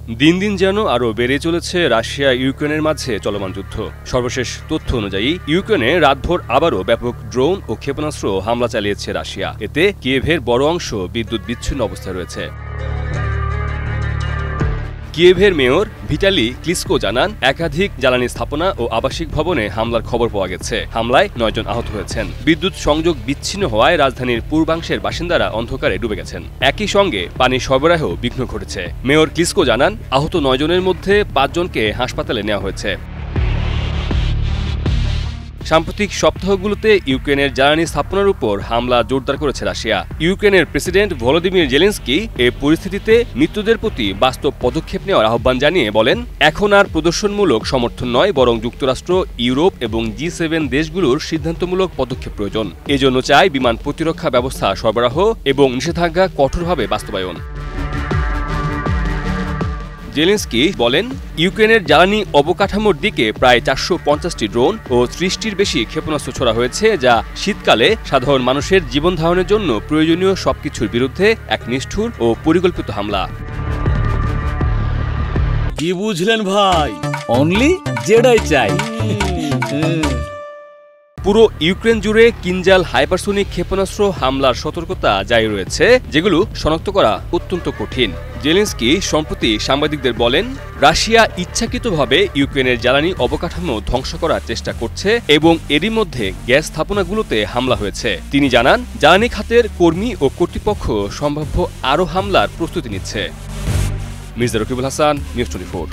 দিন দিন যেন আরও বেড়ে চলেছে রাশিয়া ইউক্রেনের মাঝে চলমান যুদ্ধ। সর্বশেষ তথ্য অনুযায়ী ইউক্রেনে রাতভর আবারও ব্যাপক ড্রোন ও ক্ষেপণাস্ত্র হামলা চালিয়েছে রাশিয়া। এতে কিয়েভের বড় অংশ বিদ্যুৎ বিচ্ছিন্ন অবস্থায় রয়েছে। কিয়েভের মেয়র ভিটালি ক্লিসকো জানান, একাধিক জ্বালানি স্থাপনা ও আবাসিক ভবনে হামলার খবর পাওয়া গেছে। হামলায় ৯ জন আহত হয়েছেন। বিদ্যুৎ সংযোগ বিচ্ছিন্ন হওয়ায় রাজধানীর পূর্বাংশের বাসিন্দারা অন্ধকারে ডুবে গেছেন। একই সঙ্গে পানি সরবরাহেও বিঘ্ন ঘটেছে। মেয়র ক্লিসকো জানান, আহত ৯ জনের মধ্যে ৫ জনকে হাসপাতালে নেওয়া হয়েছে। সাম্প্রতিক সপ্তাহগুলোতে ইউক্রেনের জ্বালানি স্থাপনার উপর হামলা জোরদার করেছে রাশিয়া। ইউক্রেনের প্রেসিডেন্ট ভলোদিমির জেলেনস্কি এ পরিস্থিতিতে মৃত্যুদের প্রতি বাস্তব পদক্ষেপ নেওয়ার আহ্বান জানিয়ে বলেন, এখন আর প্রদর্শনমূলক সমর্থন নয়, বরং যুক্তরাষ্ট্র, ইউরোপ এবং G7 দেশগুলোর সিদ্ধান্তমূলক পদক্ষেপ প্রয়োজন। এজন্য চাই বিমান প্রতিরক্ষা ব্যবস্থা সরবরাহ এবং নিষেধাজ্ঞা কঠোরভাবে বাস্তবায়ন। জেলেনস্কি বলেন, ইউক্রেনের জ্বালানি অবকাঠামোর দিকে প্রায় ৪৫০টি ড্রোন ও ৩০টির বেশি ক্ষেপণাস্ত্র ছোড়া হয়েছে, যা শীতকালে সাধারণ মানুষের জীবন ধারণের জন্য প্রয়োজনীয় সবকিছুর বিরুদ্ধে এক নিষ্ঠুর ও পরিকল্পিত হামলা। কি বুঝলেন ভাই? অনলি যেটাই চাই। পুরো ইউক্রেন জুড়ে কিনজাল হাইপারসোনিক ক্ষেপণাস্ত্র হামলার সতর্কতা জারি রয়েছে, যেগুলো শনাক্ত করা অত্যন্ত কঠিন। জেলেনস্কি সম্প্রতি সাংবাদিকদের বলেন, রাশিয়া ইচ্ছাকৃতভাবে ইউক্রেনের জ্বালানি অবকাঠামো ধ্বংস করার চেষ্টা করছে এবং এরই মধ্যে গ্যাস স্থাপনাগুলোতে হামলা হয়েছে। তিনি জানান, জ্বালানি খাতের কর্মী ও কর্তৃপক্ষ সম্ভাব্য আরও হামলার প্রস্তুতি নিচ্ছে। মির্জা রকিবুল হাসান, নিউজ 24।